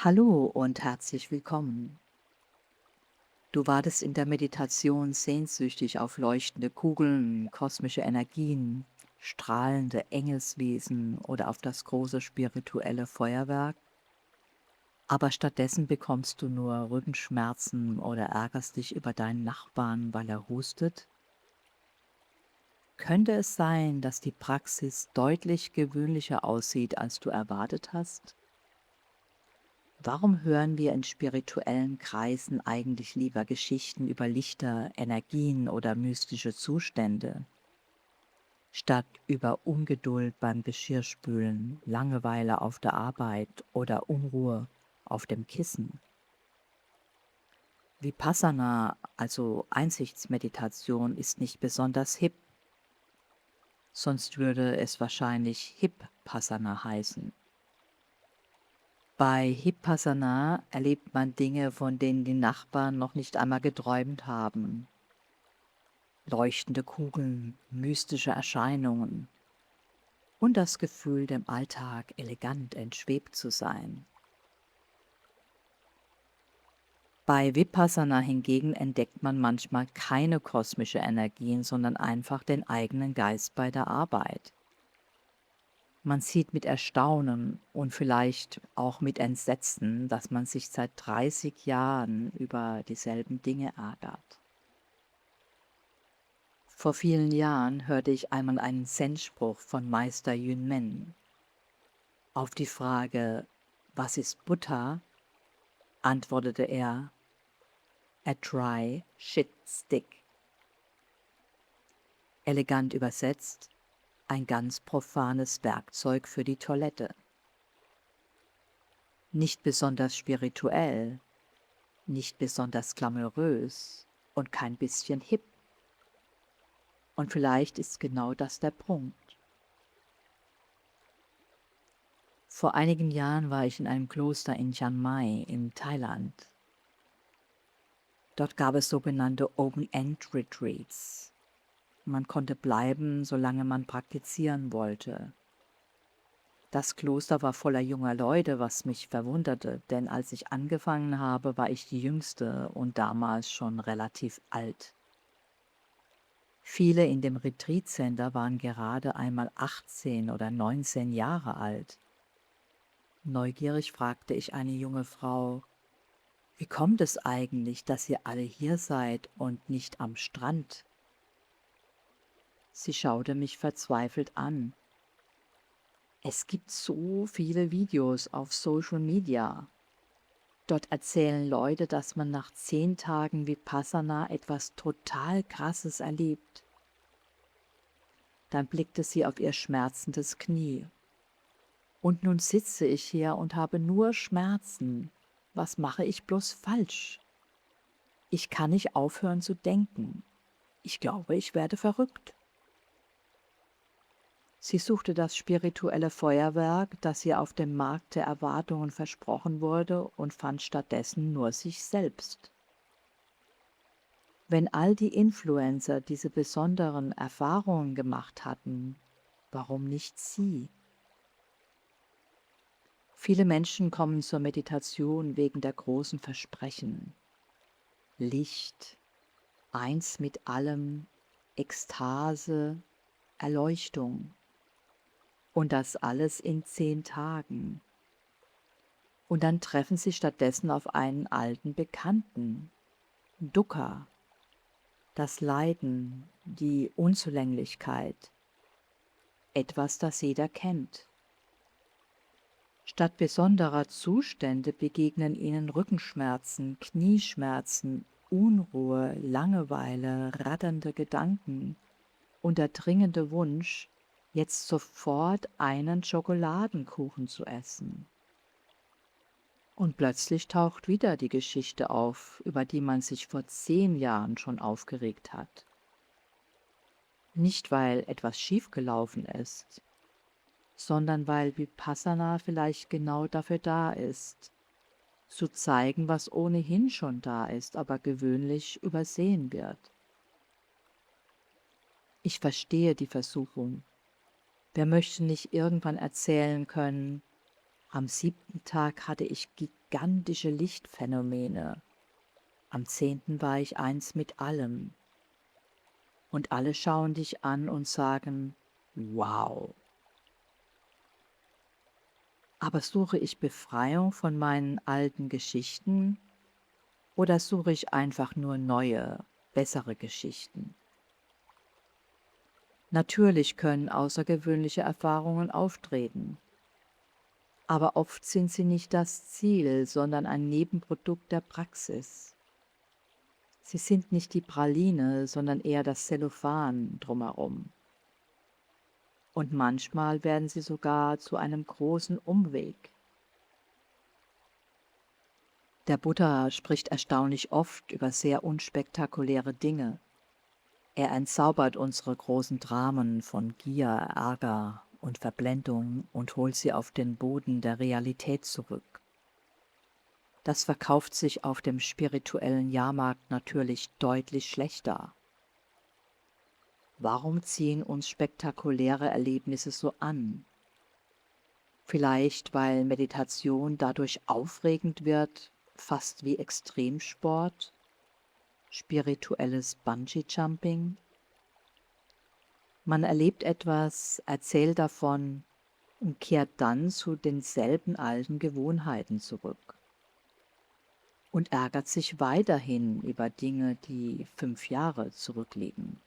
Hallo und herzlich willkommen. Du wartest in der Meditation sehnsüchtig auf leuchtende Kugeln, kosmische Energien, strahlende Engelswesen oder auf das große spirituelle Feuerwerk, aber stattdessen bekommst du nur Rückenschmerzen oder ärgerst dich über deinen Nachbarn, weil er hustet. Könnte es sein, dass die Praxis deutlich gewöhnlicher aussieht, als du erwartet hast? Warum hören wir in spirituellen Kreisen eigentlich lieber Geschichten über Lichter, Energien oder mystische Zustände, statt über Ungeduld beim Geschirrspülen, Langeweile auf der Arbeit oder Unruhe auf dem Kissen? Vipassana, also Einsichtsmeditation, ist nicht besonders hip, sonst würde es wahrscheinlich Hip-Passana heißen. Bei Vipassana erlebt man Dinge, von denen die Nachbarn noch nicht einmal geträumt haben. Leuchtende Kugeln, mystische Erscheinungen und das Gefühl, dem Alltag elegant entschwebt zu sein. Bei Vipassana hingegen entdeckt man manchmal keine kosmische Energien, sondern einfach den eigenen Geist bei der Arbeit. Man sieht mit Erstaunen und vielleicht auch mit Entsetzen, dass man sich seit 30 Jahren über dieselben Dinge ärgert. Vor vielen Jahren hörte ich einmal einen Zen-Spruch von Meister Yunmen. Auf die Frage, was ist Buddha, antwortete er, a dry shit stick. Elegant übersetzt, ein ganz profanes Werkzeug für die Toilette. Nicht besonders spirituell, nicht besonders glamourös und kein bisschen hip. Und vielleicht ist genau das der Punkt. Vor einigen Jahren war ich in einem Kloster in Chiang Mai in Thailand. Dort gab es sogenannte Open-End-Retreats. Man konnte bleiben, solange man praktizieren wollte. Das Kloster war voller junger Leute, was mich verwunderte, denn als ich angefangen habe, war ich die Jüngste und damals schon relativ alt. Viele in dem Retreat Center waren gerade einmal 18 oder 19 Jahre alt. Neugierig fragte ich eine junge Frau: Wie kommt es eigentlich, dass ihr alle hier seid und nicht am Strand? Sie schaute mich verzweifelt an. Es gibt so viele Videos auf Social Media. Dort erzählen Leute, dass man nach 10 Tagen Vipassana etwas total Krasses erlebt. Dann blickte sie auf ihr schmerzendes Knie. Und nun sitze ich hier und habe nur Schmerzen. Was mache ich bloß falsch? Ich kann nicht aufhören zu denken. Ich glaube, ich werde verrückt. Sie suchte das spirituelle Feuerwerk, das ihr auf dem Markt der Erwartungen versprochen wurde, und fand stattdessen nur sich selbst. Wenn all die Influencer diese besonderen Erfahrungen gemacht hatten, warum nicht sie? Viele Menschen kommen zur Meditation wegen der großen Versprechen. Licht, eins mit allem, Ekstase, Erleuchtung. Und das alles in 10 Tagen. Und dann treffen sie stattdessen auf einen alten Bekannten, Dukkha, das Leiden, die Unzulänglichkeit, etwas, das jeder kennt. Statt besonderer Zustände begegnen ihnen Rückenschmerzen, Knieschmerzen, Unruhe, Langeweile, ratternde Gedanken und der dringende Wunsch, jetzt sofort einen Schokoladenkuchen zu essen. Und plötzlich taucht wieder die Geschichte auf, über die man sich vor 10 Jahren schon aufgeregt hat. Nicht, weil etwas schiefgelaufen ist, sondern weil Vipassana vielleicht genau dafür da ist, zu zeigen, was ohnehin schon da ist, aber gewöhnlich übersehen wird. Ich verstehe die Versuchung. Wer möchte nicht irgendwann erzählen können: Am 7. Tag hatte ich gigantische Lichtphänomene. Am 10. war ich eins mit allem. Und alle schauen dich an und sagen, wow. Aber suche ich Befreiung von meinen alten Geschichten oder suche ich einfach nur neue, bessere Geschichten? Natürlich können außergewöhnliche Erfahrungen auftreten, aber oft sind sie nicht das Ziel, sondern ein Nebenprodukt der Praxis. Sie sind nicht die Praline, sondern eher das Zellophan drumherum. Und manchmal werden sie sogar zu einem großen Umweg. Der Buddha spricht erstaunlich oft über sehr unspektakuläre Dinge. Er entzaubert unsere großen Dramen von Gier, Ärger und Verblendung und holt sie auf den Boden der Realität zurück. Das verkauft sich auf dem spirituellen Jahrmarkt natürlich deutlich schlechter. Warum ziehen uns spektakuläre Erlebnisse so an? Vielleicht, weil Meditation dadurch aufregend wird, fast wie Extremsport, spirituelles Bungee-Jumping. Man erlebt etwas, erzählt davon und kehrt dann zu denselben alten Gewohnheiten zurück und ärgert sich weiterhin über Dinge, die 5 Jahre zurückliegen.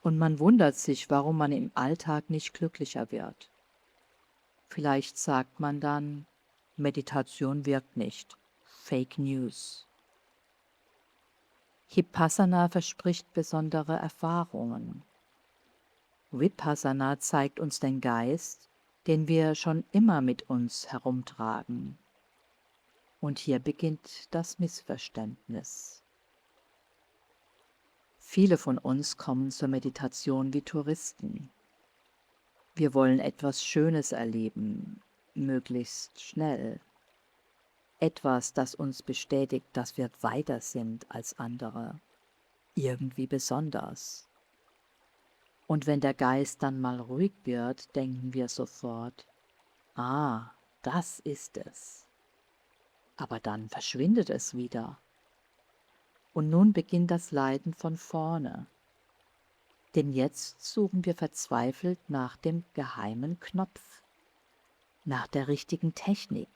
Und man wundert sich, warum man im Alltag nicht glücklicher wird. Vielleicht sagt man dann, Meditation wirkt nicht. Fake News. Vipassana verspricht besondere Erfahrungen. Vipassana zeigt uns den Geist, den wir schon immer mit uns herumtragen. Und hier beginnt das Missverständnis. Viele von uns kommen zur Meditation wie Touristen. Wir wollen etwas Schönes erleben, möglichst schnell. Etwas, das uns bestätigt, dass wir weiter sind als andere. Irgendwie besonders. Und wenn der Geist dann mal ruhig wird, denken wir sofort, ah, das ist es. Aber dann verschwindet es wieder. Und nun beginnt das Leiden von vorne. Denn jetzt suchen wir verzweifelt nach dem geheimen Knopf, nach der richtigen Technik,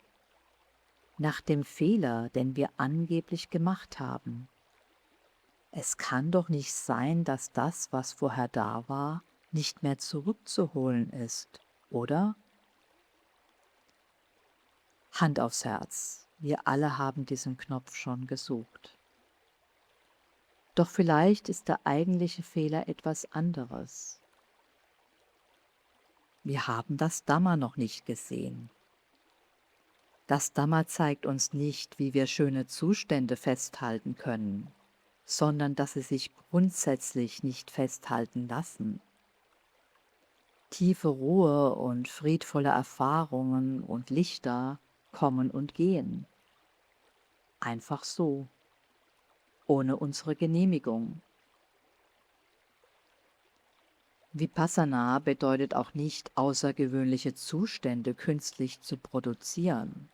nach dem Fehler, den wir angeblich gemacht haben. Es kann doch nicht sein, dass das, was vorher da war, nicht mehr zurückzuholen ist, oder? Hand aufs Herz, wir alle haben diesen Knopf schon gesucht. Doch vielleicht ist der eigentliche Fehler etwas anderes. Wir haben das Dhamma noch nicht gesehen. Das Dhamma zeigt uns nicht, wie wir schöne Zustände festhalten können, sondern dass sie sich grundsätzlich nicht festhalten lassen. Tiefe Ruhe und friedvolle Erfahrungen und Lichter kommen und gehen. Einfach so, ohne unsere Genehmigung. Vipassana bedeutet auch nicht, außergewöhnliche Zustände künstlich zu produzieren.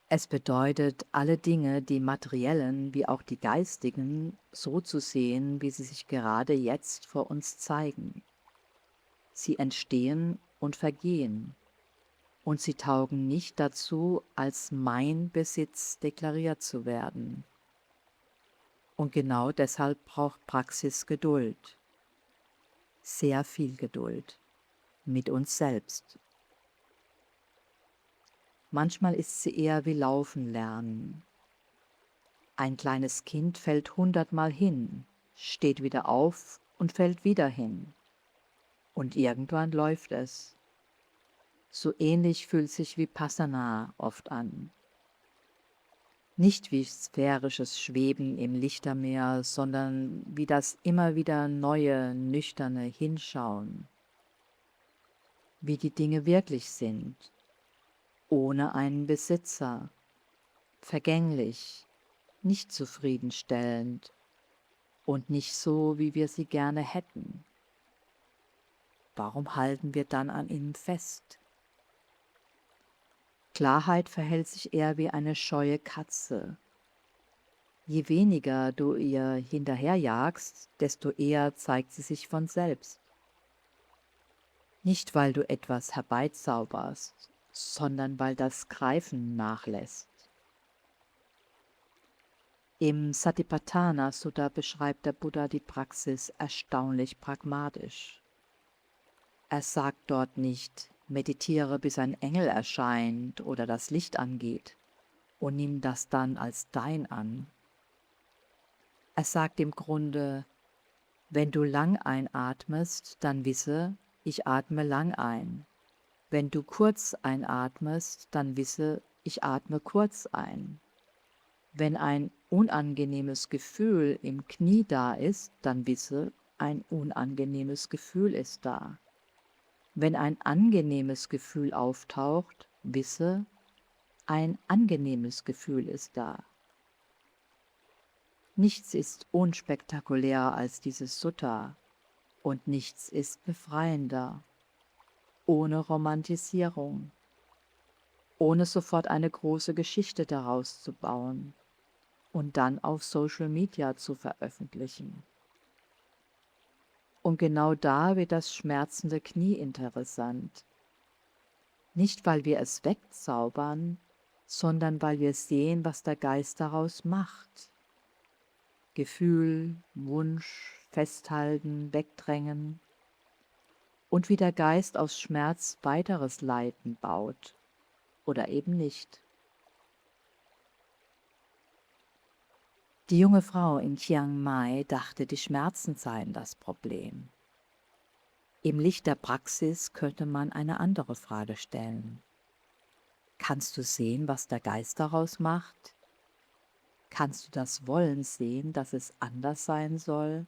Es bedeutet, alle Dinge, die materiellen wie auch die geistigen, so zu sehen, wie sie sich gerade jetzt vor uns zeigen. Sie entstehen und vergehen, und sie taugen nicht dazu, als mein Besitz deklariert zu werden. Und genau deshalb braucht Praxis Geduld. Sehr viel Geduld mit uns selbst. Manchmal ist sie eher wie Laufen lernen. Ein kleines Kind fällt 100-mal hin, steht wieder auf und fällt wieder hin. Und irgendwann läuft es. So ähnlich fühlt sich Vipassana oft an. Nicht wie sphärisches Schweben im Lichtermeer, sondern wie das immer wieder neue, nüchterne Hinschauen. Wie die Dinge wirklich sind, ohne einen Besitzer, vergänglich, nicht zufriedenstellend und nicht so, wie wir sie gerne hätten. Warum halten wir dann an ihnen fest? Klarheit verhält sich eher wie eine scheue Katze. Je weniger du ihr hinterherjagst, desto eher zeigt sie sich von selbst. Nicht, weil du etwas herbeizauberst, sondern weil das Greifen nachlässt. Im Satipatthana Sutta beschreibt der Buddha die Praxis erstaunlich pragmatisch. Er sagt dort nicht, meditiere bis ein Engel erscheint oder das Licht angeht und nimm das dann als dein an. Er sagt im Grunde, wenn du lang einatmest, dann wisse, ich atme lang ein. Wenn du kurz einatmest, dann wisse, ich atme kurz ein. Wenn ein unangenehmes Gefühl im Knie da ist, dann wisse, ein unangenehmes Gefühl ist da. Wenn ein angenehmes Gefühl auftaucht, wisse, ein angenehmes Gefühl ist da. Nichts ist unspektakulärer als dieses Sutta und nichts ist befreiender, ohne Romantisierung, ohne sofort eine große Geschichte daraus zu bauen und dann auf Social Media zu veröffentlichen. Und genau da wird das schmerzende Knie interessant. Nicht, weil wir es wegzaubern, sondern weil wir sehen, was der Geist daraus macht. Gefühl, Wunsch, Festhalten, Wegdrängen und wie der Geist aus Schmerz weiteres Leiden baut oder eben nicht. Die junge Frau in Chiang Mai dachte, die Schmerzen seien das Problem. Im Licht der Praxis könnte man eine andere Frage stellen. Kannst du sehen, was der Geist daraus macht? Kannst du das Wollen sehen, dass es anders sein soll?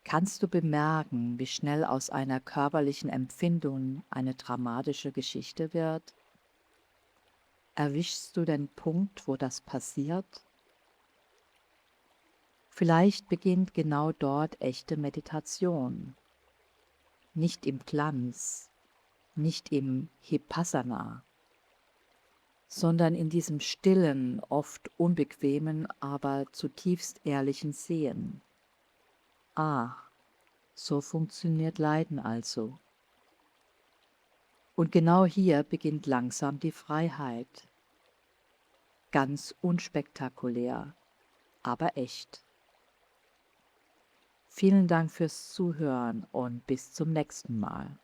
Kannst du bemerken, wie schnell aus einer körperlichen Empfindung eine dramatische Geschichte wird? Erwischst du den Punkt, wo das passiert? Vielleicht beginnt genau dort echte Meditation. Nicht im Glanz, nicht im Vipassana, sondern in diesem stillen, oft unbequemen, aber zutiefst ehrlichen Sehen. Ah, so funktioniert Leiden also. Und genau hier beginnt langsam die Freiheit. Ganz unspektakulär, aber echt. Vielen Dank fürs Zuhören und bis zum nächsten Mal.